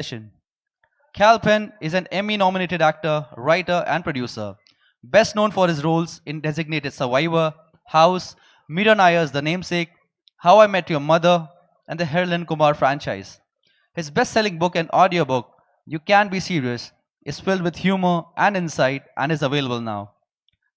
session. Kal Penn is an Emmy-nominated actor, writer, and producer, best known for his roles in Designated Survivor, House, Mira Nair's The Namesake, How I Met Your Mother, and the Herlin Kumar franchise. His best-selling book and audiobook, You Can Be Serious, is filled with humor and insight and is available now.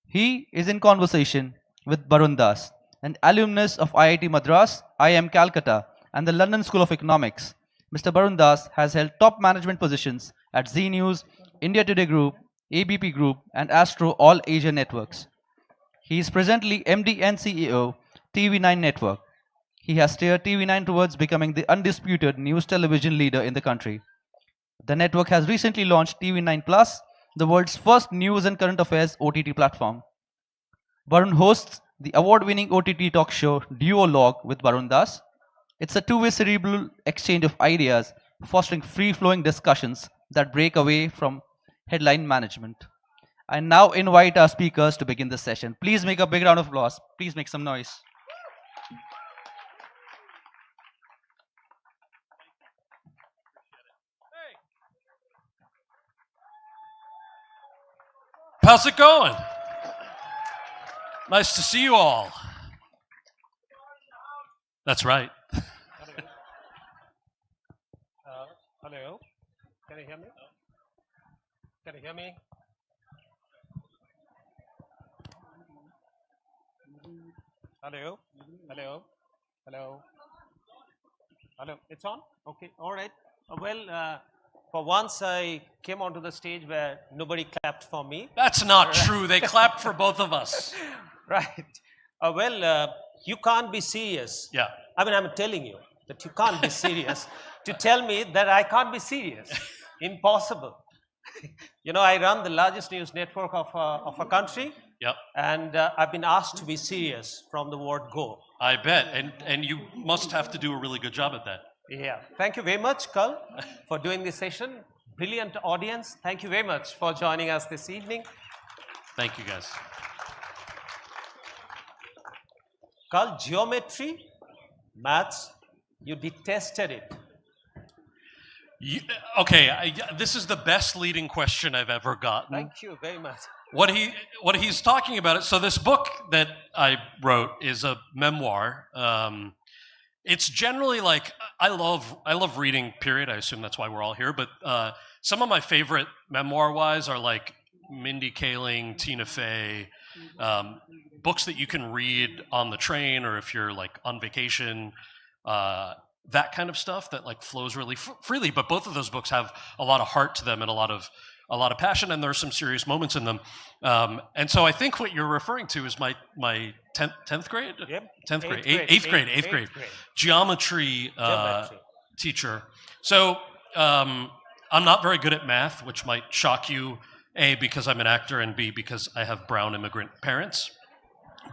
He is in conversation with Barun Das, an alumnus of IIT Madras, IIM Calcutta, and the London School of Economics. Mr. Barun Das has held top management positions at Z News, India Today Group, ABP Group, and Astro All Asia Networks. He is presently MD and CEO, TV9 Network. He has steered TV9 towards becoming the undisputed news television leader in the country. The network has recently launched TV9 Plus, the world's first news and current affairs OTT platform. Barun hosts the award-winning OTT talk show Duologue with Barun Das. It's a two-way cerebral exchange of ideas, fostering free-flowing discussions that break away from headline management. I now invite our speakers to begin the session. Please make a big round of applause. Please make some noise. How's it going? Nice to see you all. That's right. Hello. Can you hear me? Can you hear me? Hello. Hello. Hello. Hello. It's on? Okay. All right. For once I came onto the stage where nobody clapped for me. That's not true. They clapped for both of us. Right. You can't be serious. Yeah. I mean, I'm telling you that you can't be serious to tell me that I can't be serious. Impossible. I run the largest news network of a country. Yep. And I've been asked to be serious from the word go. I bet. And you must have to do a really good job at that. Yeah. Thank you very much, Kal, for doing this session. Brilliant audience. Thank you very much for joining us this evening. Thank you, guys. Kal, geometry, maths, you detested it. This is the best leading question I've ever gotten. Thank you very much. What he's talking about, so this book that I wrote is a memoir. It's generally like, I love reading, period. I assume that's why we're all here. But some of my favorite memoir-wise are like Mindy Kaling, Tina Fey, books that you can read on the train or if you're like on vacation, that kind of stuff that like flows really freely. But both of those books have a lot of heart to them and a lot of passion, and there are some serious moments in them. And so I think what you're referring to is my 10th grade? Yep. 10th grade. 8th grade. Geometry teacher. So I'm not very good at math, which might shock you, A, because I'm an actor, and B, because I have brown immigrant parents.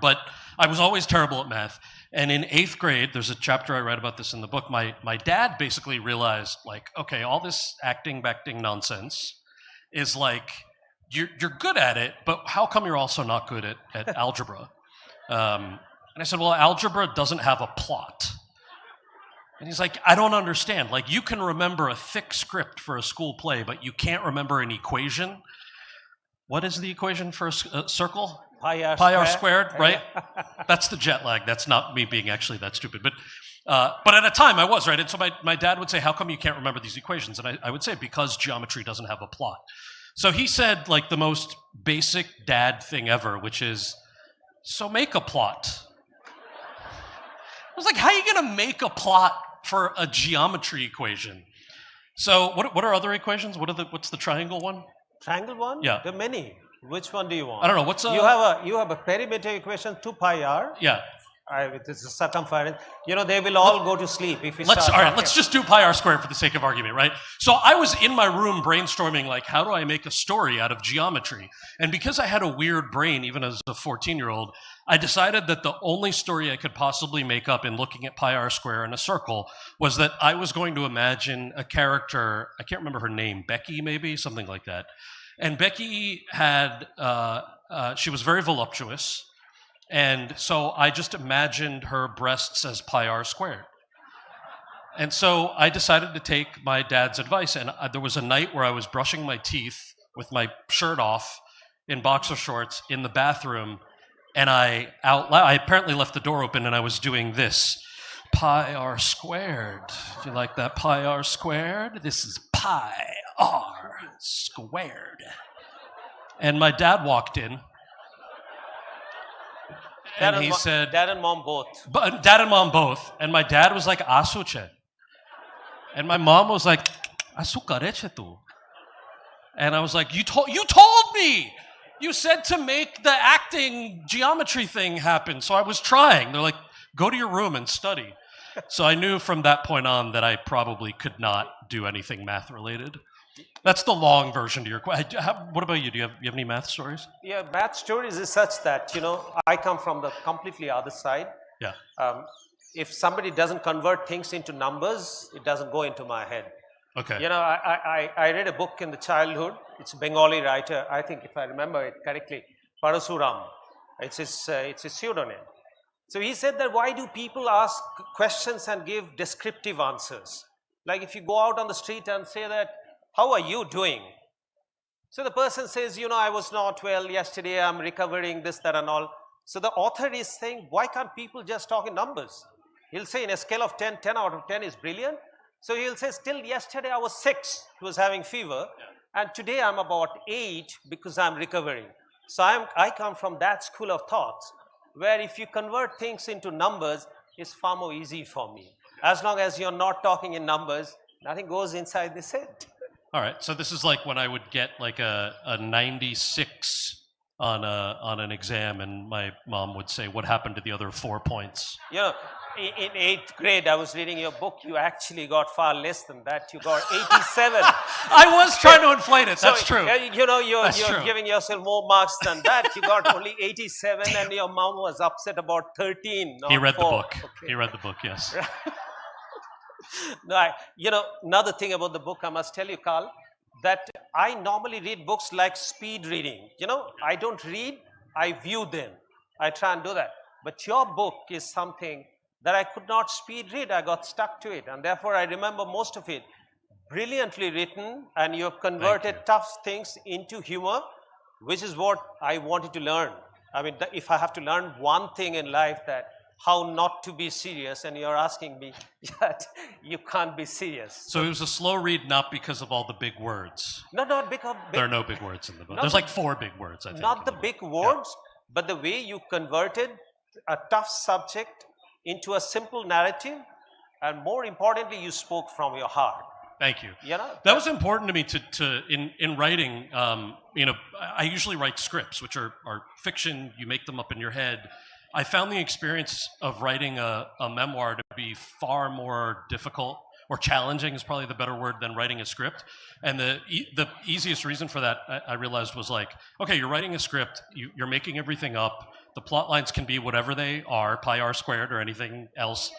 But I was always terrible at math. And in 8th grade, there's a chapter I write about this in the book, my dad basically realized, like, okay, all this acting nonsense is like, you're good at it, but how come you're also not good at algebra? And I said, well, algebra doesn't have a plot. And he's like, I don't understand. Like, you can remember a thick script for a school play, but you can't remember an equation. What is the equation for a circle? Pi r squared, right? That's the jet lag. That's not me being actually that stupid. But at a time I was, right? And so my dad would say, how come you can't remember these equations? And I would say, because geometry doesn't have a plot. So he said like the most basic dad thing ever, which is, so make a plot. I was like, how are you going to make a plot for a geometry equation? So what are other equations? What's the triangle one? Triangle one? Yeah. There are many. Which one do you want? I don't know. What's You have a perimeter equation, 2 pi r. Yeah. This is circumference. They will all go to sleep if we start. All right, let's just do pi r squared for the sake of argument, right? So I was in my room brainstorming, like, how do I make a story out of geometry? And because I had a weird brain, even as a 14-year-old, I decided that the only story I could possibly make up in looking at pi r square in a circle was that I was going to imagine a character, I can't remember her name, Becky maybe, something like that. And Becky had, she was very voluptuous. And so I just imagined her breasts as pi r squared. And so I decided to take my dad's advice. And there was a night where I was brushing my teeth with my shirt off in boxer shorts in the bathroom. And I apparently left the door open and I was doing this. Pi r squared. Do you like that? Pi r squared? This is pi r squared. And my dad walked in. And he said... Dad and mom both. Dad and mom both. And my dad was like, Asuche. And my mom was like, Asu kareche tu. And I was like, you told me! You said to make the acting geometry thing happen. So I was trying. They're like, go to your room and study. So I knew from that point on that I probably could not do anything math related. That's the long version to your question. What about you? Do you have any math stories? Yeah, math stories is such that, I come from the completely other side. Yeah. If somebody doesn't convert things into numbers, it doesn't go into my head. Okay. I read a book in the childhood. It's a Bengali writer, I think if I remember it correctly, Parasuram. It's his pseudonym. So he said that why do people ask questions and give descriptive answers? Like if you go out on the street and say that, how are you doing? So the person says, I was not well yesterday, I'm recovering, this, that and all. So the author is saying, why can't people just talk in numbers? He'll say in a scale of 10, 10 out of 10 is brilliant. So he'll say, still yesterday I was 6, he was having fever. Yeah. And today I'm about 8 because I'm recovering. So I come from that school of thoughts where if you convert things into numbers, it's far more easy for me. As long as you're not talking in numbers, nothing goes inside this head. All right, so this is like when I would get like a 96 on an exam and my mom would say, what happened to the other 4 points? In 8th grade, I was reading your book, you actually got far less than that. You got 87. I was trying to inflate it, that's true. You're giving yourself more marks than that. You got only 87 and your mom was upset about 13. He read 4. the book. Okay. He read the book, yes. No, another thing about the book, I must tell you, Kal, that I normally read books like speed reading. I don't read, I view them. I try and do that. But your book is something that I could not speed read. I got stuck to it. And therefore, I remember most of it. Brilliantly written, and you have converted tough things into humor, which is what I wanted to learn. I mean, if I have to learn one thing in life, that how not to be serious, and you're asking me that you can't be serious. So it was a slow read, not because of all the big words. No, not because... There are no big words in the book. There's like 4 big words, I think. Not the big words, but the way you converted a tough subject into a simple narrative, and more importantly, you spoke from your heart. Thank you. That was important to me in writing. I usually write scripts, which are fiction. You make them up in your head. I found the experience of writing a memoir to be far more difficult, or challenging is probably the better word, than writing a script. And the easiest reason for that, I realized, was like, okay, you're writing a script, you're making everything up, the plot lines can be whatever they are, pi r squared or anything else.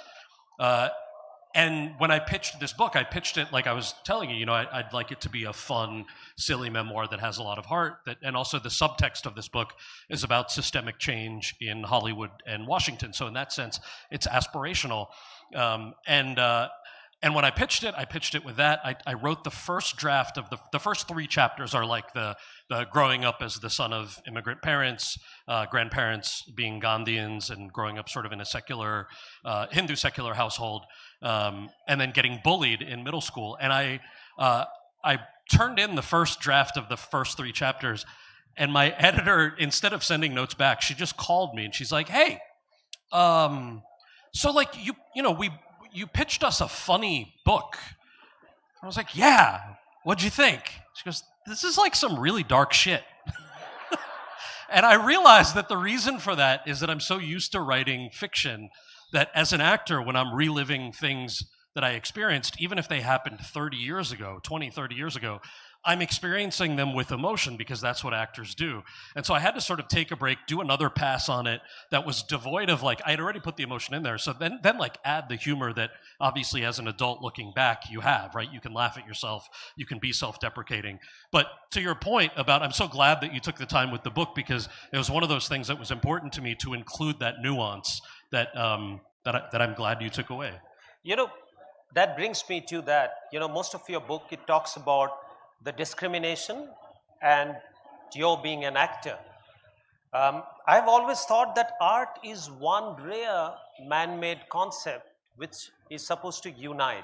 And when I pitched this book, I pitched it like I was telling you, I'd like it to be a fun, silly memoir that has a lot of heart. And also the subtext of this book is about systemic change in Hollywood and Washington. So in that sense, it's aspirational. And when I pitched it with that. I wrote the first draft of the first 3 chapters are like the growing up as the son of immigrant parents, grandparents being Gandhians, and growing up sort of in a secular, Hindu secular household, and then getting bullied in middle school. And I turned in the first draft of the first 3 chapters, and my editor, instead of sending notes back, she just called me and she's like, "Hey, so like you pitched us a funny book." I was like, "Yeah, what'd you think?" She goes, "This is like some really dark shit." And I realized that the reason for that is that I'm so used to writing fiction that as an actor, when I'm reliving things that I experienced, even if they happened 30 years ago, 20, 30 years ago, I'm experiencing them with emotion because that's what actors do. And so I had to sort of take a break, do another pass on it that was devoid of like, I'd already put the emotion in there. So then like add the humor that obviously as an adult looking back you have, right? You can laugh at yourself, you can be self-deprecating. But to your point about, I'm so glad that you took the time with the book, because it was one of those things that was important to me to include that nuance that I'm glad you took away. that brings me to that, most of your book, it talks about the discrimination and your being an actor. I've always thought that art is one rare man-made concept which is supposed to unite.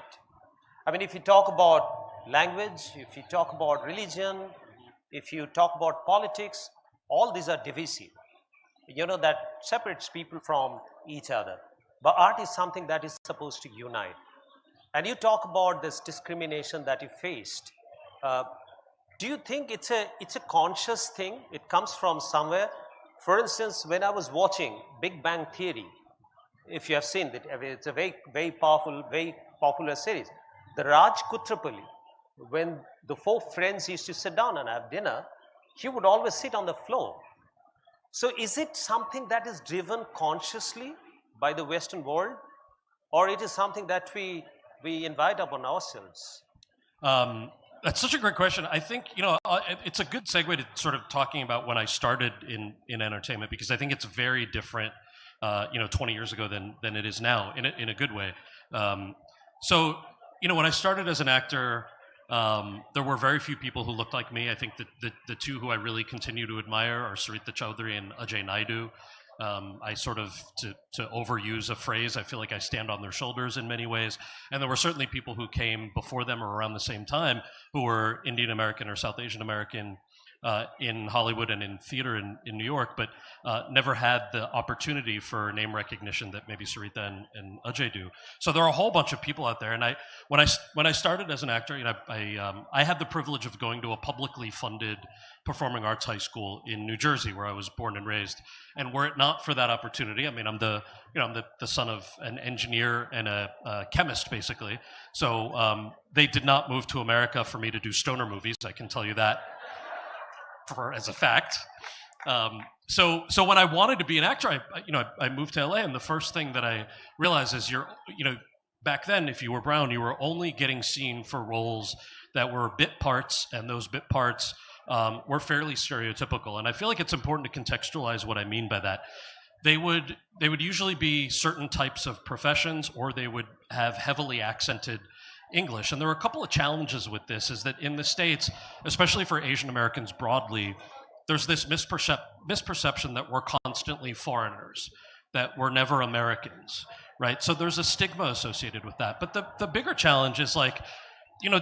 I mean, if you talk about language, if you talk about religion, if you talk about politics, all these are divisive. That separates people from each other. But art is something that is supposed to unite. And you talk about this discrimination that you faced. Do you think it's a conscious thing? It comes from somewhere? For instance, when I was watching Big Bang Theory, if you have seen it, it's a very, very powerful, very popular series. The Raj Kutrapali, when the four friends used to sit down and have dinner, he would always sit on the floor. So is it something that is driven consciously by the Western world, or it is something that we invite upon ourselves? That's such a great question. I think, it's a good segue to sort of talking about when I started in entertainment, because I think it's very different, 20 years ago than it is now in a good way. So, when I started as an actor, there were very few people who looked like me. I think that the two who I really continue to admire are Sarita Chaudhary and Ajay Naidu. I sort of, to overuse a phrase, I feel like I stand on their shoulders in many ways. And there were certainly people who came before them or around the same time who were Indian American or South Asian American in Hollywood and in theater in New York, but never had the opportunity for name recognition that maybe Sarita and Ajay do. So there are a whole bunch of people out there. And when I started as an actor, I had the privilege of going to a publicly funded performing arts high school in New Jersey, where I was born and raised. And were it not for that opportunity, I mean, I'm the son of an engineer and a chemist, basically. So they did not move to America for me to do stoner movies. I can tell you that as a fact. So when I wanted to be an actor, I moved to LA, and the first thing that I realized is back then, if you were brown, you were only getting seen for roles that were bit parts, and those bit parts were fairly stereotypical. And I feel like it's important to contextualize what I mean by that. They would usually be certain types of professions, or they would have heavily accented English. And there were a couple of challenges with this, is that in the States, especially for Asian Americans broadly, there's this misperception that we're constantly foreigners, that we're never Americans, right? So there's a stigma associated with that. But the bigger challenge is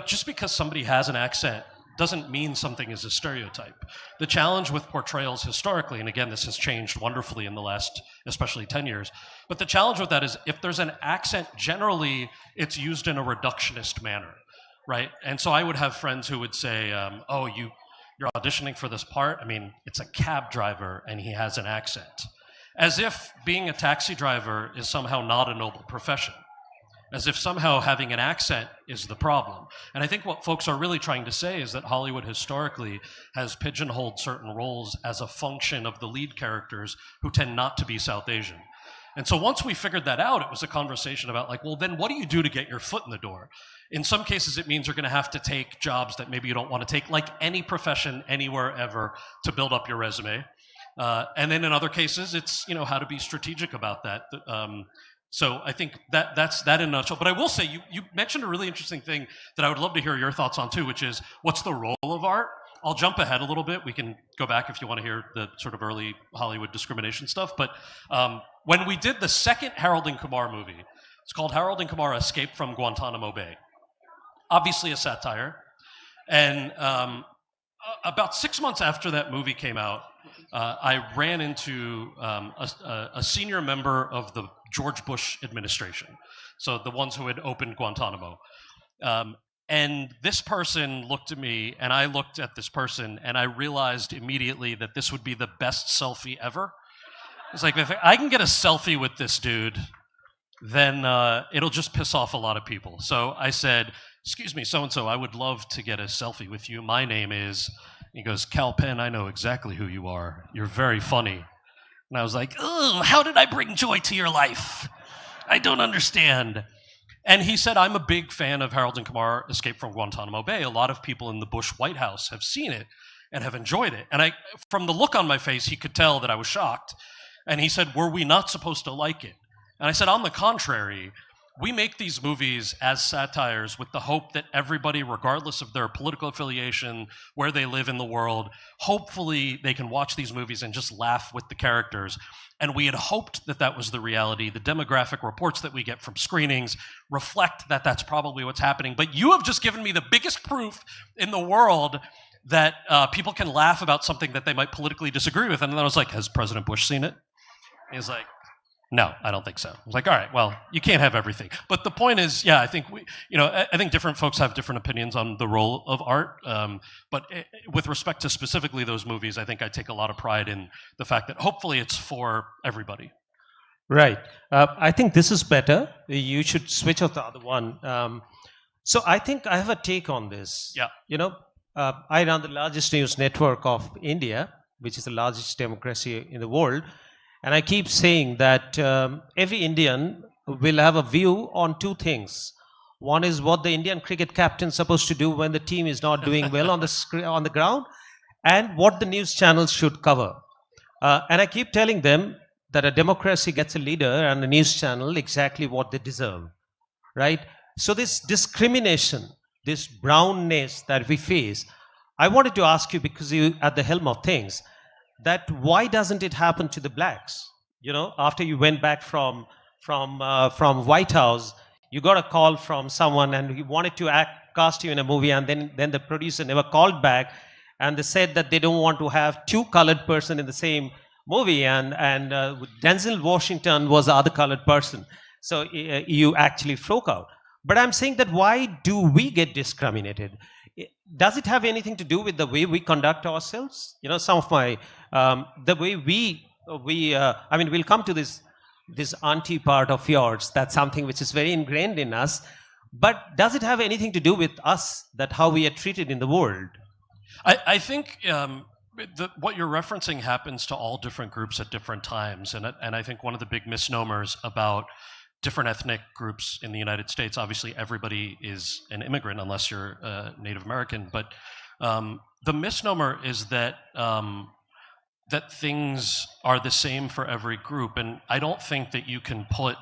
just because somebody has an accent doesn't mean something is a stereotype. The challenge with portrayals historically, and again, this has changed wonderfully in the last, especially 10 years, but the challenge with that is if there's an accent, generally it's used in a reductionist manner, right? And so I would have friends who would say, you're auditioning for this part? I mean, it's a cab driver and he has an accent. As if being a taxi driver is somehow not a noble profession. As if somehow having an accent is the problem. And I think what folks are really trying to say is that Hollywood historically has pigeonholed certain roles as a function of the lead characters who tend not to be South Asian. And so once we figured that out, it was a conversation about then what do you do to get your foot in the door? In some cases, it means you're going to have to take jobs that maybe you don't want to take, like any profession, anywhere, ever, to build up your resume. And then in other cases, it's, how to be strategic about that. So I think that's that in a nutshell. But I will say, you mentioned a really interesting thing that I would love to hear your thoughts on too, which is what's the role of art? I'll jump ahead a little bit. We can go back if you want to hear the sort of early Hollywood discrimination stuff. But when we did the second Harold and Kumar movie, it's called Harold and Kumar Escape from Guantanamo Bay. Obviously a satire. And about 6 months after that movie came out, I ran into a senior member of the George Bush administration, so the ones who had opened Guantanamo. And this person looked at me, and I looked at this person, and I realized immediately that this would be the best selfie ever. It's like, if I can get a selfie with this dude, then it'll just piss off a lot of people. So I said, "Excuse me, so-and-so, I would love to get a selfie with you. My name is..." He goes, "Kal Penn, I know exactly who you are. You're very funny." And I was like, "Oh, how did I bring joy to your life? I don't understand." And he said, "I'm a big fan of Harold and Kumar Escape from Guantanamo Bay. A lot of people in the Bush White House have seen it and have enjoyed it." And from the look on my face, he could tell that I was shocked. And he said, "Were we not supposed to like it?" And I said, "On the contrary, we make these movies as satires with the hope that everybody, regardless of their political affiliation, where they live in the world, hopefully they can watch these movies and just laugh with the characters. And we had hoped that that was the reality. The demographic reports that we get from screenings reflect that that's probably what's happening. But you have just given me the biggest proof in the world that people can laugh about something that they might politically disagree with. And then I was like, has President Bush seen it? He's like, no, I don't think so. I was like, all right, well, you can't have everything. But the point is, yeah, I think I think different folks have different opinions on the role of art. But with respect to specifically those movies, I think I take a lot of pride in the fact that hopefully it's for everybody. Right. I think this is better. You should switch off the other one. So I think I have a take on this. Yeah. I run the largest news network of India, which is the largest democracy in the world. And I keep saying that every Indian will have a view on two things. One is what the Indian cricket captain is supposed to do when the team is not doing well on the ground, and what the news channels should cover. And I keep telling them that a democracy gets a leader and a news channel exactly what they deserve, right? So this discrimination, this brownness that we face, I wanted to ask you, because you're at the helm of things, that why doesn't it happen to the blacks? After you went back from White House, you got a call from someone and he wanted to cast you in a movie, and then the producer never called back, and they said that they don't want to have two colored person in the same movie, and Denzel Washington was the other colored person. So you actually broke out. But I'm saying that why do we get discriminated? Does it have anything to do with the way we conduct ourselves? Some of my, the way we'll come to this auntie part of yours. That's something which is very ingrained in us. But does it have anything to do with us, that how we are treated in the world? I think what you're referencing happens to all different groups at different times. And I think one of the big misnomers about different ethnic groups in the United States, obviously everybody is an immigrant unless you're Native American, but the misnomer is that that things are the same for every group. And I don't think that you can put,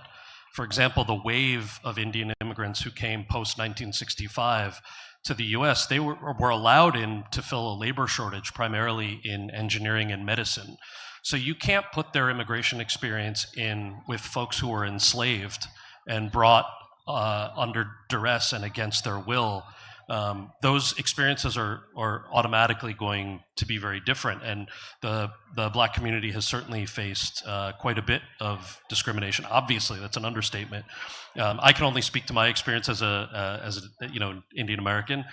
for example, the wave of Indian immigrants who came post-1965 to the US, they were allowed in to fill a labor shortage, primarily in engineering and medicine. So you can't put their immigration experience in with folks who were enslaved and brought under duress and against their will. Those experiences are automatically going to be very different, and the black community has certainly faced quite a bit of discrimination. Obviously, that's an understatement. I can only speak to my experience as a Indian American.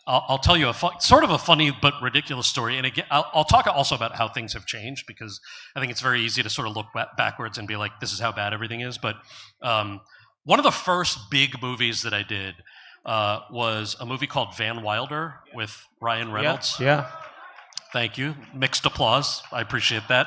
I'll tell you sort of a funny but ridiculous story, and again, I'll talk also about how things have changed, because I think it's very easy to sort of look backwards and be like, this is how bad everything is. But one of the first big movies that I did was a movie called Van Wilder with Ryan Reynolds. Yeah. Thank you. Mixed applause. I appreciate that.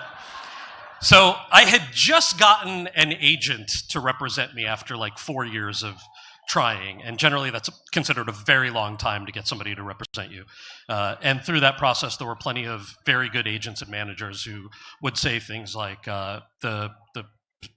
So I had just gotten an agent to represent me after like 4 years of trying, and generally that's considered a very long time to get somebody to represent you. And through that process, there were plenty of very good agents and managers who would say things like, the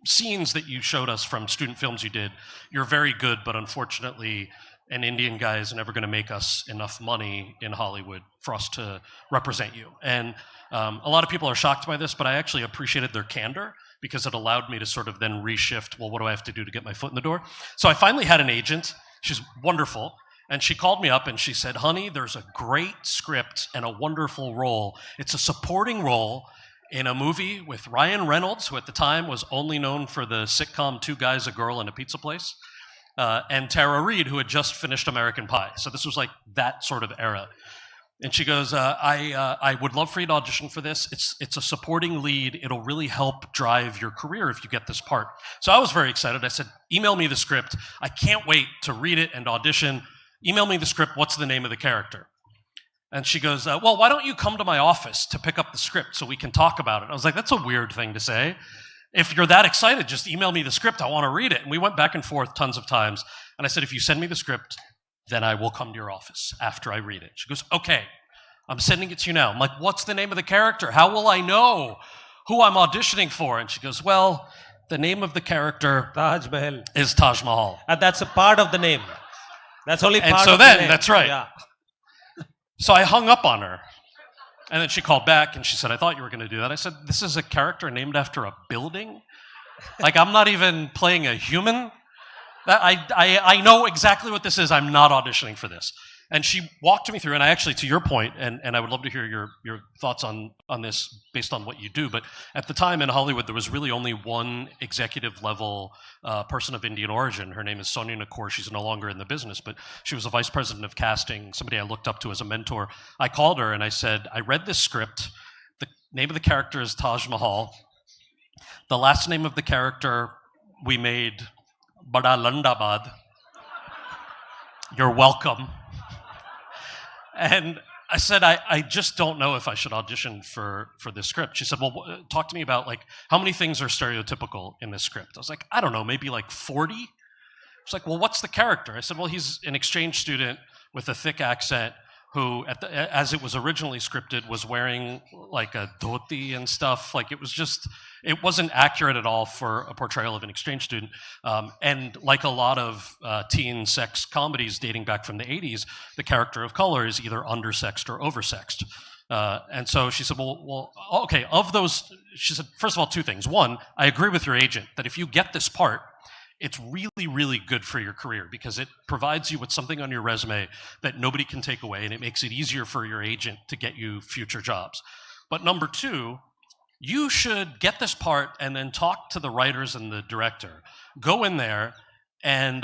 scenes that you showed us from student films you did, you're very good, but unfortunately an Indian guy is never going to make us enough money in Hollywood for us to represent you. And a lot of people are shocked by this, but I actually appreciated their candor, because it allowed me to sort of then reshift, well, what do I have to do to get my foot in the door? So I finally had an agent. She's wonderful. And she called me up and she said, honey, there's a great script and a wonderful role. It's a supporting role in a movie with Ryan Reynolds, who at the time was only known for the sitcom Two Guys, a Girl, and a Pizza Place, and Tara Reid, who had just finished American Pie. So this was like that sort of era. And she goes, I would love for you to audition for this. It's a supporting lead. It'll really help drive your career if you get this part. So I was very excited. I said, email me the script. I can't wait to read it and audition. Email me the script. What's the name of the character? And she goes, well, why don't you come to my office to pick up the script so we can talk about it? I was like, that's a weird thing to say. If you're that excited, just email me the script. I want to read it. And we went back and forth tons of times. And I said, if you send me the script, then I will come to your office after I read it. She goes, okay, I'm sending it to you now. I'm like, what's the name of the character? How will I know who I'm auditioning for? And she goes, well, The name of the character Taj Mahal. is Taj Mahal. And that's a part of the name. That's only part And so of the then, name. that's right. Yeah. So I hung up on her. And then she called back and she said, I thought you were going to do that. I said, this is a character named after a building? Like, I'm not even playing a human? I know exactly what this is. I'm not auditioning for this. And she walked me through, and I actually, to your point, and I would love to hear your thoughts on this based on what you do, but at the time in Hollywood, there was really only one executive level person of Indian origin. Her name is Sonia Nakor. She's no longer in the business, but she was a vice president of casting, somebody I looked up to as a mentor. I called her and I said, I read this script. The name of the character is Taj Mahal. The last name of the character we made Bada Landabad. You're welcome. And I said, I just don't know if I should audition for this script. She said, well, talk to me about, like, how many things are stereotypical in this script? I was like, I don't know, maybe like 40? She's like, well, what's the character? I said, well, he's an exchange student with a thick accent who, as it was originally scripted, was wearing like a dhoti and stuff. Like, it wasn't accurate at all for a portrayal of an exchange student. And like a lot of teen sex comedies dating back from the 80s, the character of color is either undersexed or oversexed. And so she said, well, okay, of those, she said, first of all, two things. One, I agree with your agent that if you get this part, it's really, really good for your career because it provides you with something on your resume that nobody can take away, and it makes it easier for your agent to get you future jobs. But number two, you should get this part and then talk to the writers and the director. Go in there and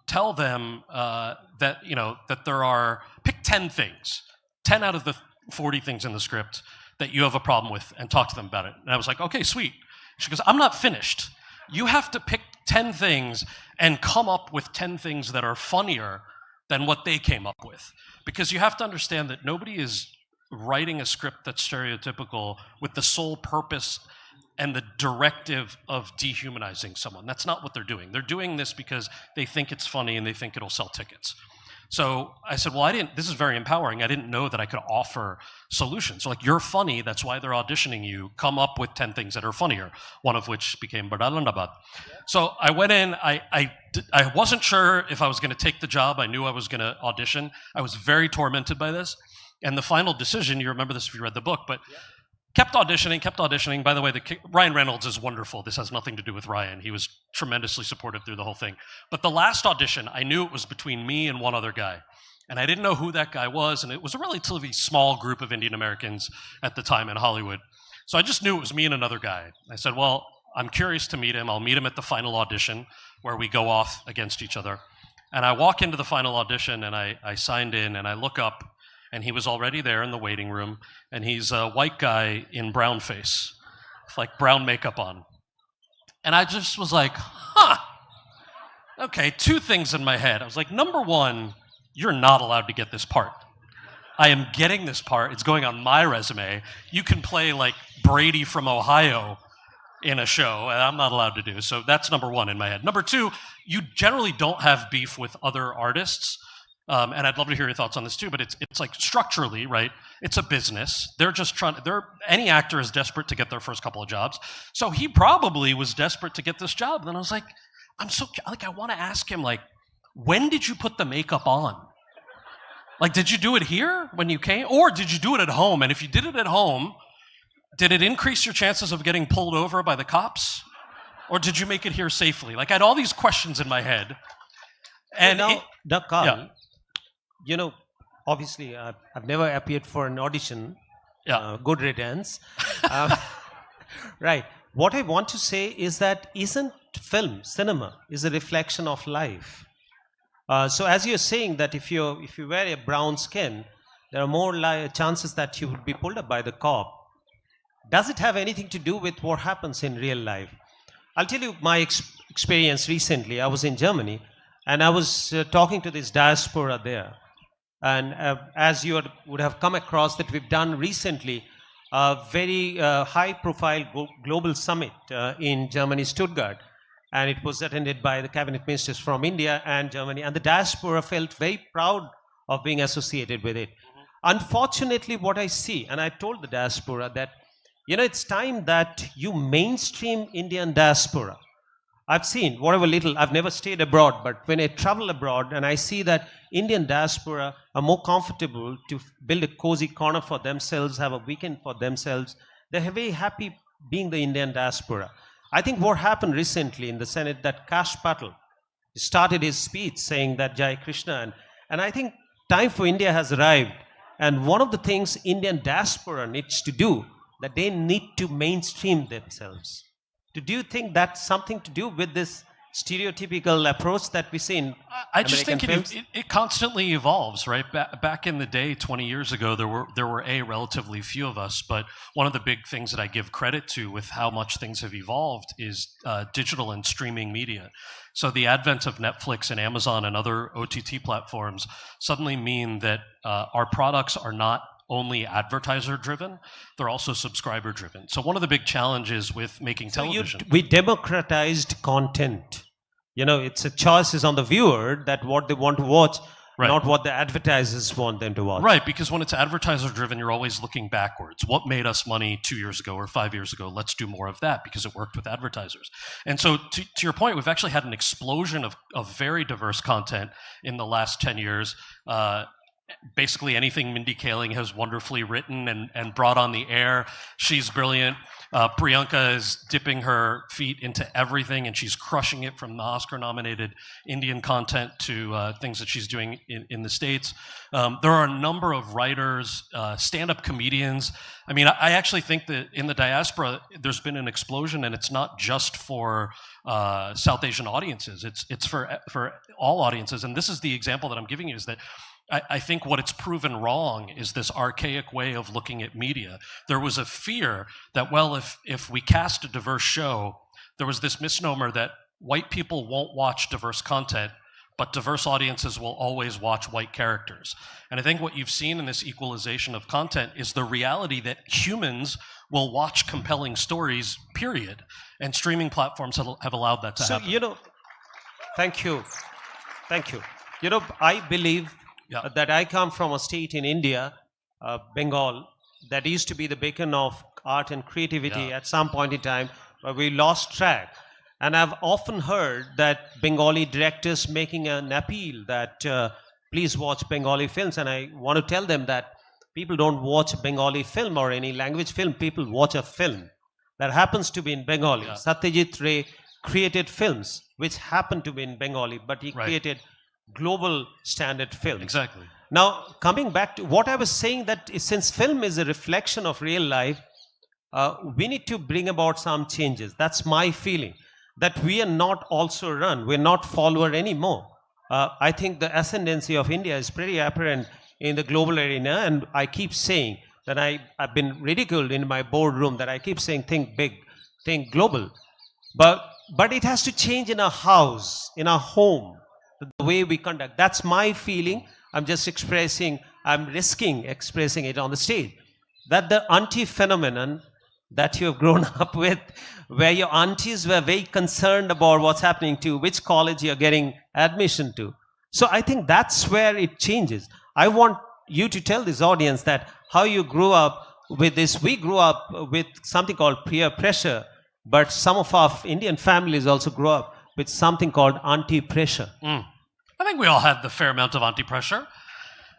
tell them that, you know, that there are, pick 10 things, 10 out of the 40 things in the script that you have a problem with, and talk to them about it. And I was like, okay, sweet. She goes, I'm not finished. You have to pick 10 things and come up with 10 things that are funnier than what they came up with. Because you have to understand that nobody is writing a script that's stereotypical with the sole purpose and the directive of dehumanizing someone. That's not what they're doing. They're doing this because they think it's funny and they think it'll sell tickets. So I said, well, this is very empowering. I didn't know that I could offer solutions. So, like, you're funny, that's why they're auditioning you. Come up with 10 things that are funnier, one of which became Badalandabad. So I went in, I wasn't sure if I was gonna take the job. I knew I was gonna audition. I was very tormented by this. And the final decision, you remember this if you read the book, but kept auditioning. By the way, Ryan Reynolds is wonderful. This has nothing to do with Ryan. He was tremendously supportive through the whole thing. But the last audition, I knew it was between me and one other guy. And I didn't know who that guy was, and it was a relatively small group of Indian Americans at the time in Hollywood. So I just knew it was me and another guy. I said, well, I'm curious to meet him. I'll meet him at the final audition where we go off against each other. And I walk into the final audition, and I signed in, and I look up, and he was already there in the waiting room, and he's a white guy in brown face, with like brown makeup on. And I just was like, okay, two things in my head. I was like, number one, you're not allowed to get this part. I am getting this part. It's going on my resume. You can play like Brady from Ohio in a show, and I'm not allowed to do. So that's number one in my head. Number two, you generally don't have beef with other artists. And I'd love to hear your thoughts on this too, but it's like structurally, right? It's a business. They're just any actor is desperate to get their first couple of jobs. So he probably was desperate to get this job. And then I was like, I want to ask him, like, when did you put the makeup on? Like, did you do it here when you came? Or did you do it at home? And if you did it at home, did it increase your chances of getting pulled over by the cops? Or did you make it here safely? Like, I had all these questions in my head. And now, Kal, yeah. You know, obviously, I've never appeared for an audition. Yeah. Good riddance. Right. What I want to say is that isn't cinema is a reflection of life. So as you're saying that if you wear a brown skin, there are more chances that you would be pulled up by the cop. Does it have anything to do with what happens in real life? I'll tell you my experience recently. I was in Germany, and I was talking to this diaspora there. And as you would have come across that we've done recently a very high-profile global summit in Germany, Stuttgart. And it was attended by the cabinet ministers from India and Germany. And the diaspora felt very proud of being associated with it. Unfortunately, what I see, and I told the diaspora that You know, it's time that you mainstream Indian diaspora. I've seen whatever little, I've never stayed abroad, but when I travel abroad and I see that Indian diaspora are more comfortable to build a cozy corner for themselves, have a weekend for themselves, they're very happy being the Indian diaspora. I think what happened recently in the Senate that Kash Patel started his speech saying that Jai Krishna, and I think time for India has arrived. And one of the things Indian diaspora needs to do, that they need to mainstream themselves. Do you think that's something to do with this stereotypical approach that we see in I just American think films? it constantly evolves, right? Back in the day, 20 years ago, there were relatively few of us, but one of the big things that I give credit to with how much things have evolved is digital and streaming media. So the advent of Netflix and Amazon and other OTT platforms suddenly mean that our products are not only advertiser driven, they're also subscriber driven. So one of the big challenges with making television. We democratized content. You know, it's a choices on the viewer that what they want to watch, Right. not what the advertisers want them to watch. Right, because when it's advertiser driven, you're always looking backwards. What made us money 2 years ago or 5 years ago? Let's do more of that because it worked with advertisers. And so, to your point, we've actually had an explosion of very diverse content in the last 10 years. Basically anything Mindy Kaling has wonderfully written and brought on the air. She's brilliant. Priyanka is dipping her feet into everything, and she's crushing it, from the Oscar-nominated Indian content to things that she's doing in the States. There are a number of writers, stand-up comedians. I mean, I actually think that in the diaspora, there's been an explosion, and it's not just for South Asian audiences. It's for all audiences. And this is the example that I'm giving you, is that I think what it's proven wrong is this archaic way of looking at media. There was a fear that, well, if we cast a diverse show, there was this misnomer that white people won't watch diverse content, but diverse audiences will always watch white characters. And I think what you've seen in this equalization of content is the reality that humans will watch compelling stories, period. And streaming platforms have allowed that to happen. So, you know, thank you. Thank you. You know, I believe that I come from a state in India, Bengal, that used to be the beacon of art and creativity at some point in time, where we lost track. And I've often heard that Bengali directors making an appeal that please watch Bengali films. And I want to tell them that people don't watch Bengali film or any language film. People watch a film that happens to be in Bengali. Satyajit Ray created films which happen to be in Bengali, but he created global standard film. Exactly. Now, coming back to what I was saying, that since film is a reflection of real life, we need to bring about some changes. That's my feeling, that we are not also run, we're not follower anymore. I think the ascendancy of India is pretty apparent in the global arena, and I keep saying that I've been ridiculed in my boardroom, that I keep saying think big, think global. But it has to change in our house, in our home, the way we conduct. That's my feeling. I'm just I'm risking expressing it on the stage. That the auntie phenomenon that you have grown up with, where your aunties were very concerned about what's happening to which college you're getting admission to. So I think that's where it changes. I want you to tell this audience that how you grew up with this. We grew up with something called peer pressure, but some of our Indian families also grew up with something called auntie pressure. I think we all had the fair amount of anti-pressure.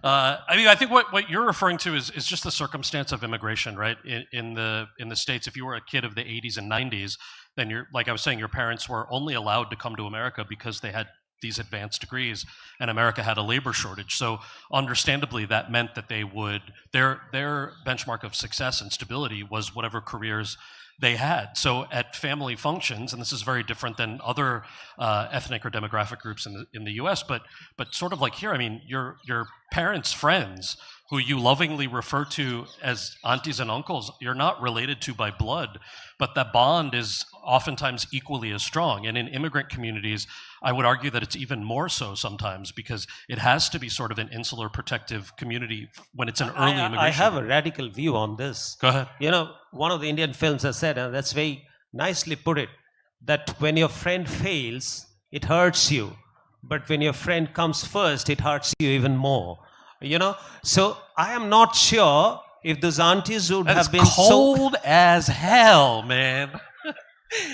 I mean, I think what you're referring to is just the circumstance of immigration, right? In the States, if you were a kid of the 80s and 90s, then you're, like I was saying, your parents were only allowed to come to America because they had these advanced degrees, and America had a labor shortage. So understandably, that meant that they would, their benchmark of success and stability was whatever careers they had. So at family functions, and this is very different than other ethnic or demographic groups in the U.S., but sort of like here, I mean, your parents' friends, who you lovingly refer to as aunties and uncles, you're not related to by blood, but that bond is oftentimes equally as strong. And in immigrant communities, I would argue that it's even more so sometimes, because it has to be sort of an insular protective community when it's an early immigration. I have a radical view on this. Go ahead. You know, one of the Indian films has said, and that's very nicely put it, that when your friend fails, it hurts you. But when your friend comes first, it hurts you even more. You know, so I am not sure if those aunties would That is have been cold as hell, man.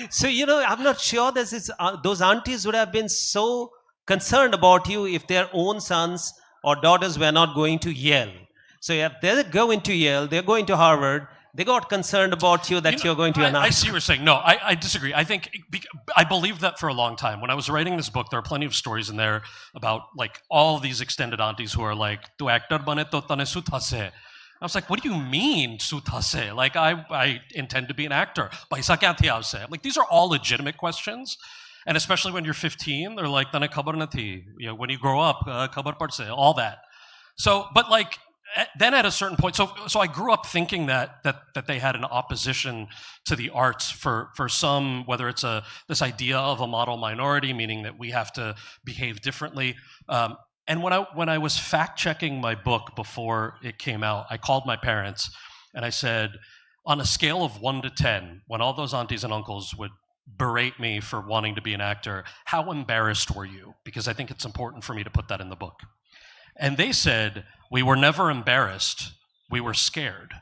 so I'm not sure those aunties would have been so concerned about you if their own sons or daughters were not going to Yale. So if they're going to Yale, they're going to Harvard, they got concerned about you that you're going to an I see what you're saying. No, I disagree. I think I believed that for a long time. When I was writing this book, there are plenty of stories in there about like all these extended aunties who are like, "Tu actor bane to tane sut hase." I was like, "What do you mean sut hase?" Like, I intend to be an actor. Paisa kya thi aapse? I'm like, these are all legitimate questions. And especially when you're 15, they're like, "Tane khabar na thi." When you grow up, khabar pad se, all that. So, but like, then at a certain point, so I grew up thinking that they had an opposition to the arts for some, whether it's this idea of a model minority, meaning that we have to behave differently. And when I was fact checking my book before it came out, I called my parents and I said, on a scale of 1 to 10, when all those aunties and uncles would berate me for wanting to be an actor, how embarrassed were you? Because I think it's important for me to put that in the book. And they said, we were never embarrassed, we were scared.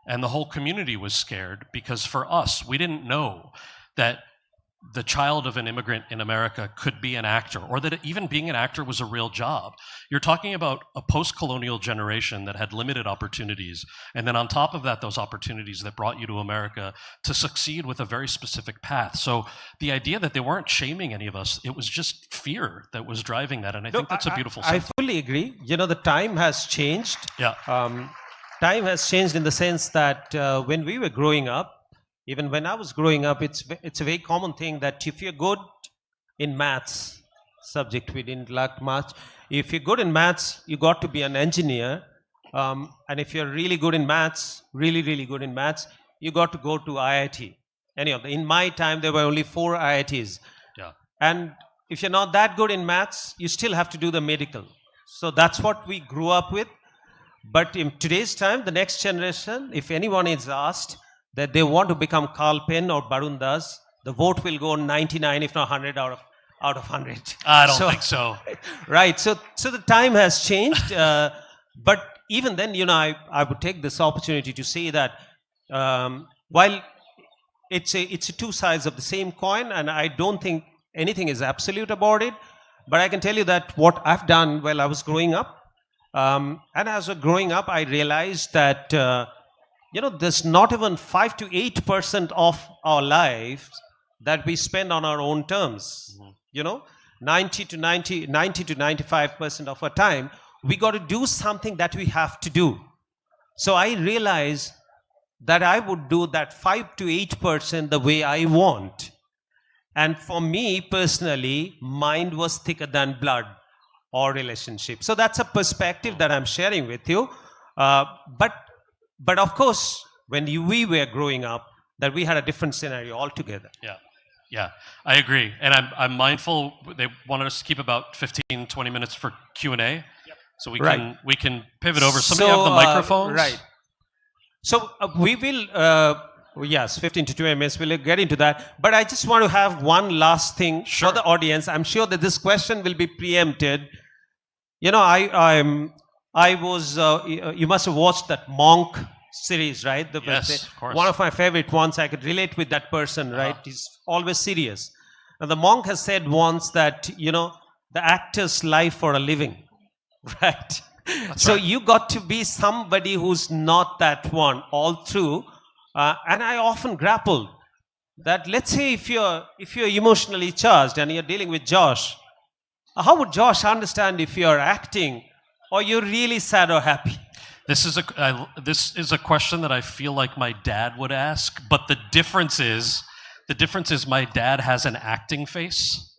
And the whole community was scared because for us, we didn't know that the child of an immigrant in America could be an actor, or that even being an actor was a real job. You're talking about a post-colonial generation that had limited opportunities, and then on top of that, those opportunities that brought you to America to succeed with a very specific path. So the idea that they weren't shaming any of us, it was just fear that was driving that, and I think that's a beautiful I sense. fully agree. The time has changed. Yeah. Time has changed in the sense that when we were growing up, even when I was growing up, it's a very common thing that if you're good in maths, subject we didn't like much, if you're good in maths, you got to be an engineer. And if you're really good in maths, really, really good in maths, you got to go to IIT. In my time, there were only 4 IITs. Yeah. And if you're not that good in maths, you still have to do the medical. So that's what we grew up with. But in today's time, the next generation, if anyone is asked that they want to become Kal Penn or Barun does, the vote will go 99, if not 100 out of 100. I don't think so. Right. So the time has changed. But even then, I would take this opportunity to say that while it's two sides of the same coin, and I don't think anything is absolute about it, but I can tell you that what I've done while I was growing up, and as I was growing up, I realized that there's not even 5 to 8% of our lives that we spend on our own terms. 90 to 95% of our time, we got to do something that we have to do. So I realized that I would do that 5 to 8% the way I want. And for me personally, mind was thicker than blood or relationship. So that's a perspective that I'm sharing with you. But of course, when we were growing up, that we had a different scenario altogether. Yeah, I agree. And I'm mindful, they wanted us to keep about 15, 20 minutes for Q&A. Yep. So we can pivot over. Somebody have the microphones? Right. So we will, yes, 15 to 20 minutes, we'll get into that. But I just want to have one last thing for the audience. I'm sure that this question will be preempted. I was, you must have watched that Monk series, right? Yes, of course. One of my favorite ones. I could relate with that person, right? He's always serious. And the Monk has said once that, the actor's life for a living, right? So you got to be somebody who's not that one all through. And I often grapple that, let's say if you're emotionally charged and you're dealing with Josh, how would Josh understand if you're acting or you're really sad or happy? This is a question that I feel like my dad would ask, but the difference is my dad has an acting face.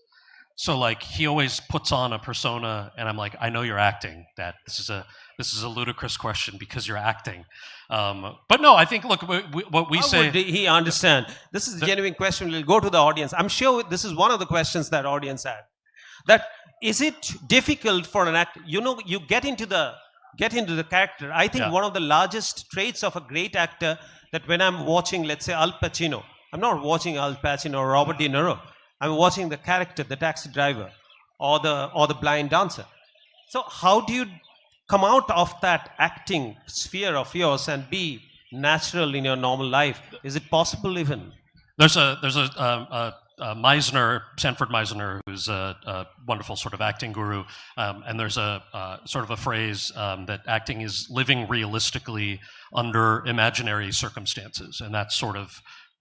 So like he always puts on a persona, and I'm like, I know you're acting, Dad. This is a ludicrous question because you're acting. But no, I think, look, what we say. How would he understand? This is a genuine question. We'll go to the audience. I'm sure this is one of the questions that audience had. That is it difficult for an actor? You get into the character. I think one of the largest traits of a great actor, that when I'm watching, let's say, Al Pacino, I'm not watching Al Pacino or Robert De Niro. I'm watching the character, the taxi driver, or the blind dancer. So how do you come out of that acting sphere of yours and be natural in your normal life? Is it possible even? There's a Meisner, Sanford Meisner, who's a wonderful sort of acting guru, and there's a sort of a phrase that acting is living realistically under imaginary circumstances, and that's sort of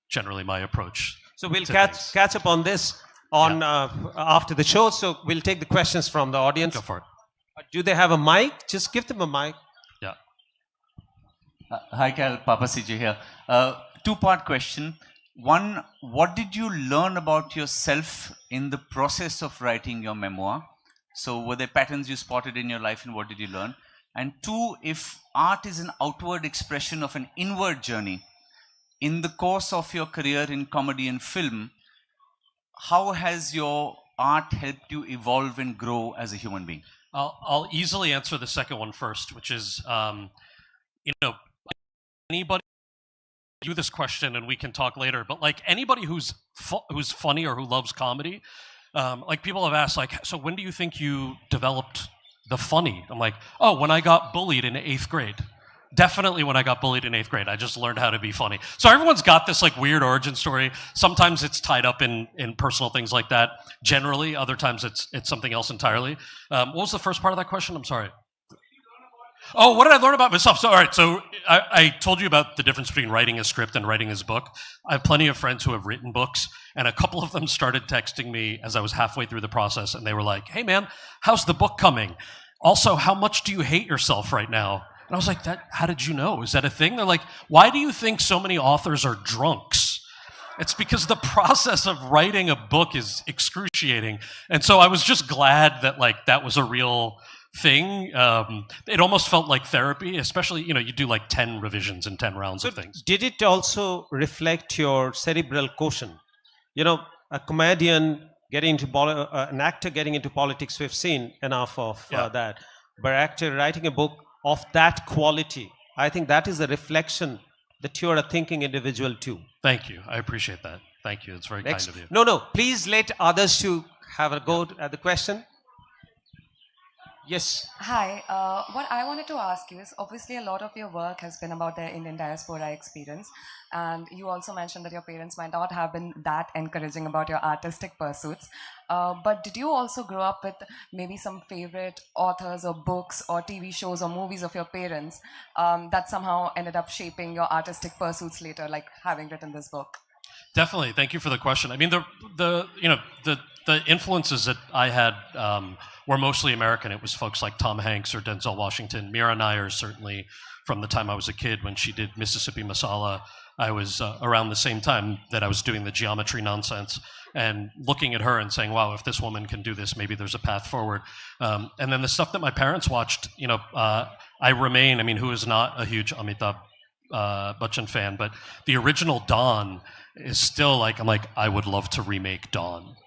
generally my approach. So we'll catch up on this on after the show. So we'll take the questions from the audience. Go for it. Do they have a mic? Just give them a mic. Yeah. Hi, Kal, Papa CJ here. Two-part question. One, what did you learn about yourself in the process of writing your memoir? So were there patterns you spotted in your life, and what did you learn? And two, if art is an outward expression of an inward journey, in the course of your career in comedy and film, how has your art helped you evolve and grow as a human being? I'll easily answer the second one first, which is, anybody do this question and we can talk later, but like anybody who's funny or who loves comedy, like people have asked, like, so when do you think you developed the funny? I'm like, oh, when I got bullied in 8th grade. Definitely when I got bullied in 8th grade, I just learned how to be funny. So everyone's got this like weird origin story. Sometimes it's tied up in personal things like that. Generally, other times it's something else entirely. What was the first part of that question? I'm sorry. Oh, what did I learn about myself? So, all right, so I told you about the difference between writing a script and writing his book. I have plenty of friends who have written books, and a couple of them started texting me as I was halfway through the process, and they were like, hey, man, how's the book coming? Also, how much do you hate yourself right now? And I was like, how did you know? Is that a thing? They're like, why do you think so many authors are drunks? It's because the process of writing a book is excruciating. And so I was just glad that like that was a real thing. It almost felt like therapy, especially, you do like 10 revisions and 10 rounds of things. Did it also reflect your cerebral quotient? A comedian getting into an actor getting into politics, we've seen enough of that. But actor writing a book of that quality, I think that is a reflection that you're a thinking individual too. Thank you. I appreciate that. Thank you. It's very kind of you. No. Please let others to have a go at the question. Yes. Hi. What I wanted to ask you is, obviously a lot of your work has been about the Indian diaspora experience, and you also mentioned that your parents might not have been that encouraging about your artistic pursuits. But did you also grow up with maybe some favorite authors or books or TV shows or movies of your parents that somehow ended up shaping your artistic pursuits later, like having written this book? Definitely. Thank you for the question. I mean, the influences that I had were mostly American. It was folks like Tom Hanks or Denzel Washington. Mira Nair, certainly, from the time I was a kid when she did Mississippi Masala. I was around the same time that I was doing the geometry nonsense and looking at her and saying, wow, if this woman can do this, maybe there's a path forward. And then the stuff that my parents watched, who is not a huge Amitabh Bachchan fan, but the original Dawn is still like, I would love to remake Dawn.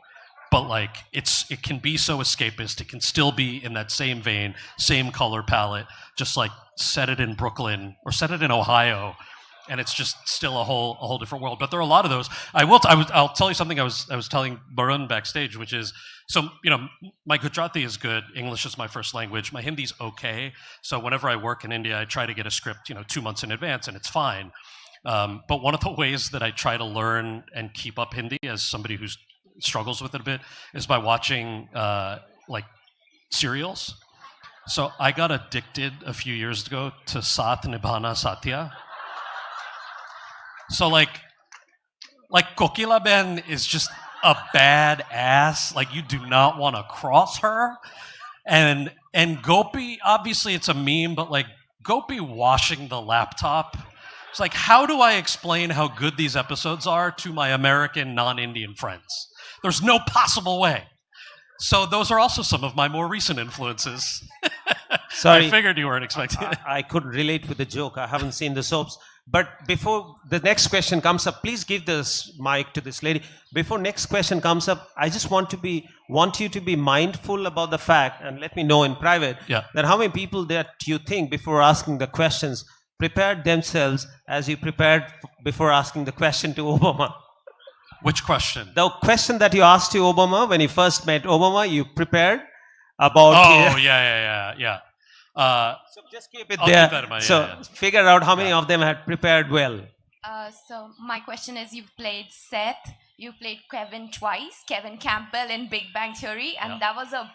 But like, it can be so escapist. It can still be in that same vein, same color palette, just like set it in Brooklyn or set it in Ohio, and it's just still a whole different world. But there are a lot of those. I'll tell you something I was telling Barun backstage, which is, so, my Gujarati is good. English is my first language. My Hindi's okay. So whenever I work in India, I try to get a script, 2 months in advance, and it's fine. But one of the ways that I try to learn and keep up Hindi as somebody who struggles with it a bit is by watching serials. So I got addicted a few years ago to Saath Nibhana Satya. So like Kokila Ben is just a bad ass. Like, you do not want to cross her. And Gopi, obviously it's a meme, but like Gopi washing the laptop. It's like, how do I explain how good these episodes are to my American non-Indian friends? There's no possible way. So those are also some of my more recent influences. Sorry. I figured you weren't expecting it. I couldn't relate with the joke. I haven't seen the soaps. But before the next question comes up, please give this mic to this lady. Before next question comes up, I just want you to be mindful about the fact, and let me know in private, that how many people that you think before asking the questions prepared themselves as you prepared before asking the question to Obama. Which question? The question that you asked to Obama when you first met Obama, you prepared about... Oh, yeah. So just keep it I'll there. keep that in mind, So yeah. figure out how many of them had prepared well. So my question is, you've played Seth, you played Kevin twice, Kevin Campbell in Big Bang Theory, and Yeah. that was a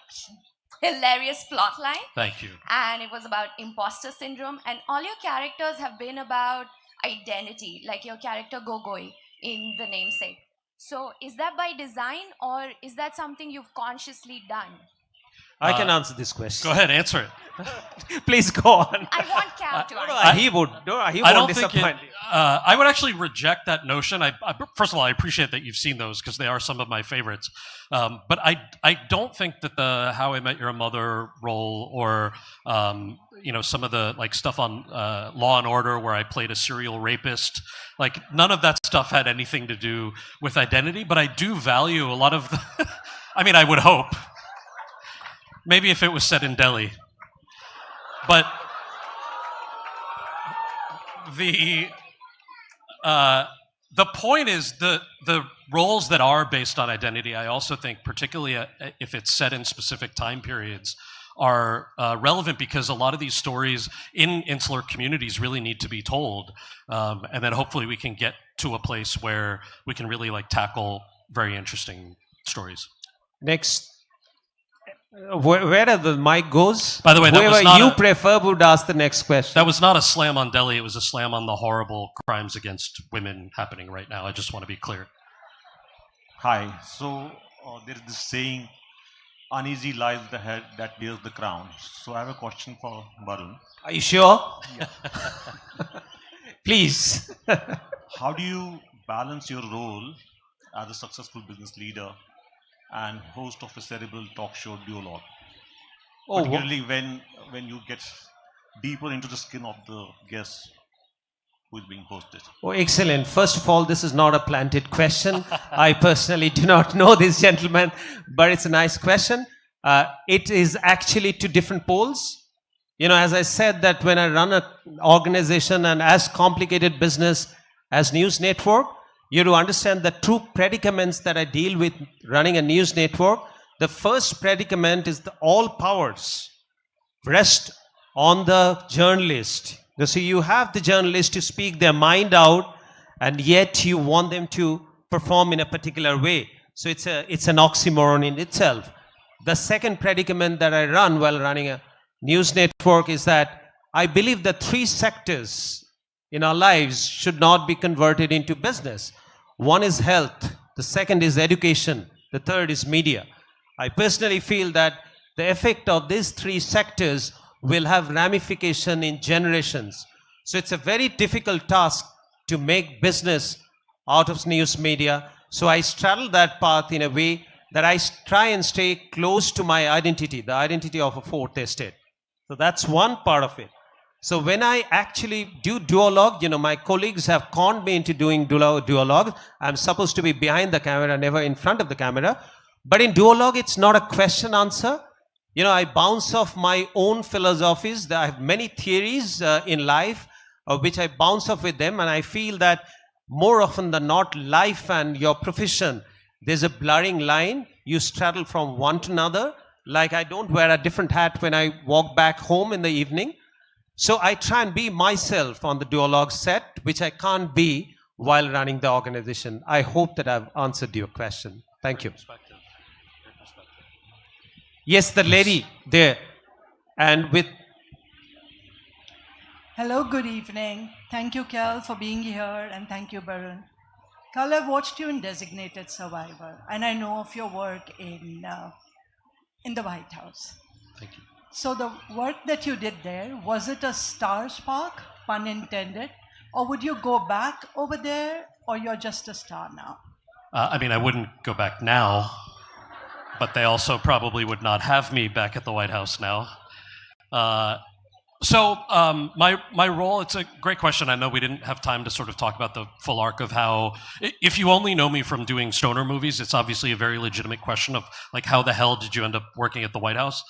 hilarious plot line. Thank you. And it was about imposter syndrome, and all your characters have been about identity, like your character Gogoi in The Namesake. So is that by design, or is that something you've consciously done? I can answer this question. Go ahead, answer it. Please go on. I want Cal to answer. He would. He I won't don't think disappoint you. I would actually reject that notion. First of all, I appreciate that you've seen those because they are some of my favorites. But I don't think that the How I Met Your Mother role or some of the like stuff on Law and Order where I played a serial rapist, like none of that stuff had anything to do with identity. But I do value a lot of the. I mean, I would hope. Maybe if it was set in Delhi. But the point is the roles that are based on identity, I also think, particularly if it's set in specific time periods, are relevant because a lot of these stories in insular communities really need to be told. And then hopefully we can get to a place where we can really like tackle very interesting stories. Next. Where the mic goes? By the way, that was whoever not you a- prefer would ask the next question. That was not a slam on Delhi. It was a slam on the horrible crimes against women happening right now. I just want to be clear. Hi. So there is this saying, uneasy lies the head that bears the crown. So I have a question for Barun. Are you sure? Please. How do you balance your role as a successful business leader and host of a cerebral talk show duologue? Oh, Particularly when you get deeper into the skin of the guest who is being hosted. Oh, excellent. First of all, this is not a planted question. I personally do not know this gentleman, but it's a nice question. It is actually two different poles. You know, as I said, that when I run an organization and as complicated business as news network, you have to understand the true predicaments that I deal with running a news network. The first predicament is all powers rest on the journalist. So you have the journalist to speak their mind out, and yet you want them to perform in a particular way. So it's an oxymoron in itself. The second predicament that I run while running a news network is that I believe the three sectors in our lives should not be converted into business. One is health, the second is education, the third is media. I personally feel that the effect of these three sectors will have ramification in generations. So it's a very difficult task to make business out of news media. So I straddle that path in a way that I try and stay close to my identity, the identity of a fourth estate. So that's one part of it. So when I actually do duologue, my colleagues have conned me into doing duologue. I'm supposed to be behind the camera, never in front of the camera. But in duologue, it's not a question answer. I bounce off my own philosophies. I have many theories in life, which I bounce off with them. And I feel that more often than not, life and your profession, there's a blurring line. You straddle from one to another. Like I don't wear a different hat when I walk back home in the evening. So I try and be myself on the duologue set, which I can't be while running the organization. I hope that I've answered your question. Thank you. Yes, the lady there. And with... Hello, good evening. Thank you, Kal, for being here, and thank you, Barun. Kal, I've watched you in Designated Survivor, and I know of your work in the White House. Thank you. So the work that you did there, was it a star spark, pun intended, or would you go back over there, or you're just a star now? I mean, I wouldn't go back now, but they also probably would not have me back at the White House now. So my role, it's a great question. I know we didn't have time to sort of talk about the full arc of how, if you only know me from doing stoner movies, it's obviously a very legitimate question of like, how the hell did you end up working at the White House?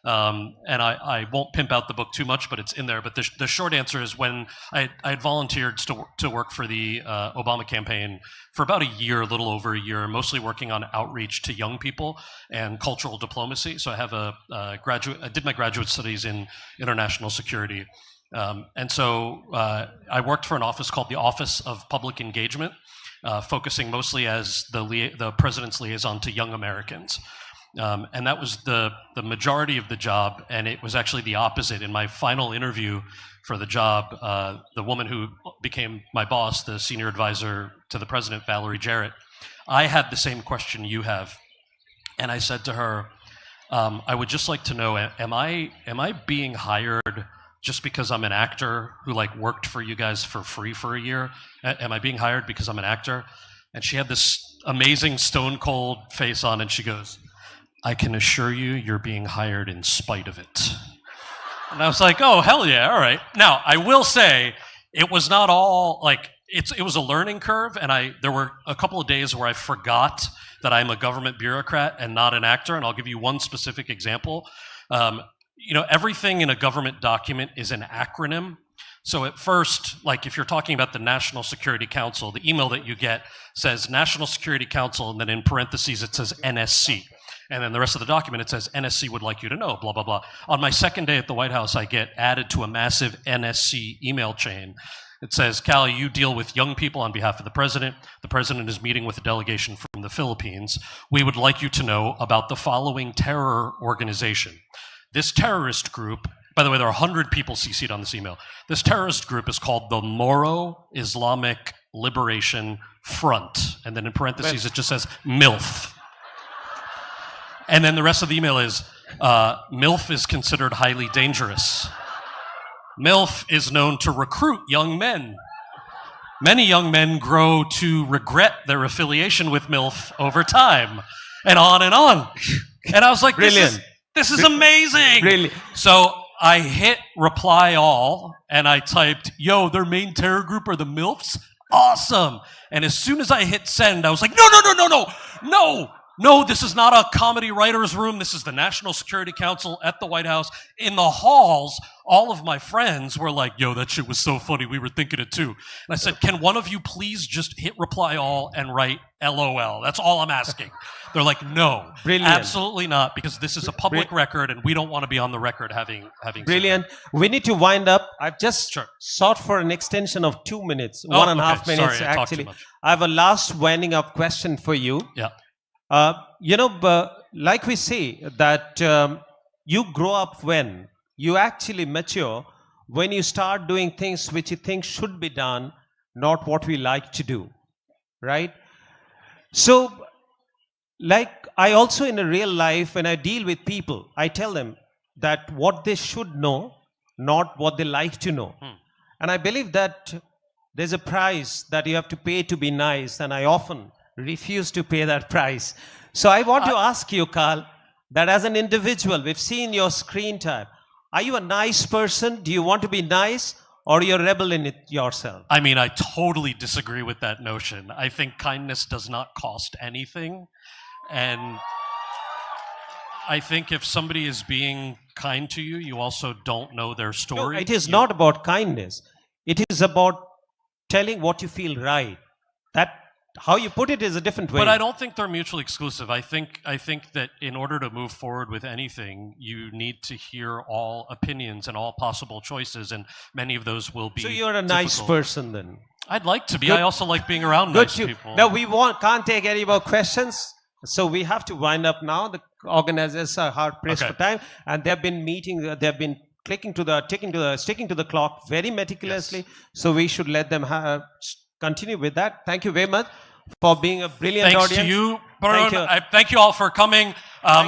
And I won't pimp out the book too much, but it's in there. But the short answer is when I had volunteered to work for the Obama campaign for about a year, a little over a year, mostly working on outreach to young people and cultural diplomacy. So I have I did my graduate studies in international security. And so I worked for an office called the Office of Public Engagement, focusing mostly as the president's liaison to young Americans. And that was the majority of the job, and it was actually the opposite. In my final interview for the job, the woman who became my boss, the senior advisor to the president, Valerie Jarrett, I had the same question you have. And I said to her, I would just like to know, am I being hired just because I'm an actor who like worked for you guys for free for a year? Am I being hired because I'm an actor? And she had this amazing stone cold face on, and she goes, I can assure you you're being hired in spite of it. And I was like, oh, hell yeah, all right. Now, I will say, it was not all, like, it was a learning curve, and there were a couple of days where I forgot that I'm a government bureaucrat and not an actor, and I'll give you one specific example. Everything in a government document is an acronym. So at first, like if you're talking about the National Security Council, the email that you get says National Security Council, and then in parentheses it says NSC. And then the rest of the document, it says NSC would like you to know, blah, blah, blah. On my second day at the White House, I get added to a massive NSC email chain. It says, Kal, you deal with young people on behalf of the president. The president is meeting with a delegation from the Philippines. We would like you to know about the following terror organization. This terrorist group, by the way, there are 100 people CC'd on this email. This terrorist group is called the Moro Islamic Liberation Front. And then in parentheses, it just says MILF. And then the rest of the email is, MILF is considered highly dangerous. MILF is known to recruit young men. Many young men grow to regret their affiliation with MILF over time. And on and on. And I was like, this is amazing. Really? So I hit reply all, and I typed, yo, their main terror group are the MILFs? Awesome. And as soon as I hit send, I was like, no, this is not a comedy writer's room. This is the National Security Council at the White House. In the halls, all of my friends were like, yo, that shit was so funny. We were thinking it too. And I said, can one of you please just hit reply all and write LOL? That's all I'm asking. They're like, no, Brilliant. Absolutely not, because this is a public record and we don't want to be on the record having Brilliant. We need to wind up. I've just sought for an extension of 2 minutes, 1.5 minutes Sorry, I talked too actually. much. I have a last winding up question for you. Yeah. Like we say that you grow up when you actually mature, when you start doing things which you think should be done, not what we like to do, right? So, like I also in a real life, when I deal with people, I tell them that what they should know, not what they like to know. And I believe that there's a price that you have to pay to be nice, and I often refuse to pay that price. So I want to ask you, Kal, that as an individual, we've seen your screen time. Are you a nice person? Do you want to be nice? Or you're a rebel in it yourself? I mean, I totally disagree with that notion. I think kindness does not cost anything. And I think if somebody is being kind to you, you also don't know their story. No, it is not about kindness. It is about telling what you feel right. That how you put it is a different way. But I don't think they're mutually exclusive. I think that in order to move forward with anything, you need to hear all opinions and all possible choices, and many of those will be So you're a nice difficult. person then? I'd like to be. Good. I also like being around Good nice you. people. Now we can't take any more questions, so we have to wind up now. The organizers are hard pressed for time, and they've been meeting. They've been sticking to the clock very meticulously. Yes. So we should let them continue with that. Thank you very much for being a brilliant Thanks audience. to you, Barun. Thank you. I thank you all for coming.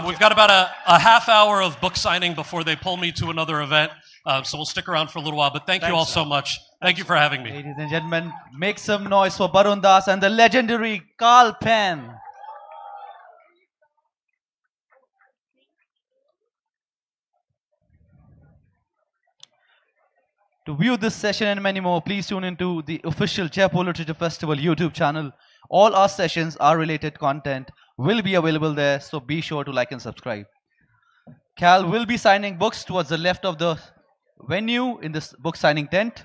We've got about a half hour of book signing before they pull me to another event. So we'll stick around for a little while. But thank you all so much. Thank you for having me. Ladies and gentlemen, make some noise for Barun Das and the legendary Kal Penn. To view this session and many more, please tune into the official Jaipur Literature Festival YouTube channel. All our sessions, our related content will be available there, so be sure to like and subscribe. Kal will be signing books towards the left of the venue in this book signing tent.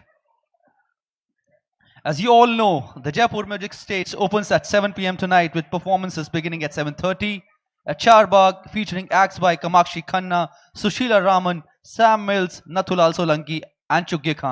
As you all know, the Jaipur Music Stage opens at 7 p.m. tonight with performances beginning at 7:30 at Charbagh, featuring acts by Kamakshi Khanna, Sushila Raman, Sam Mills, Nathulal Solanki and Chugye Khan.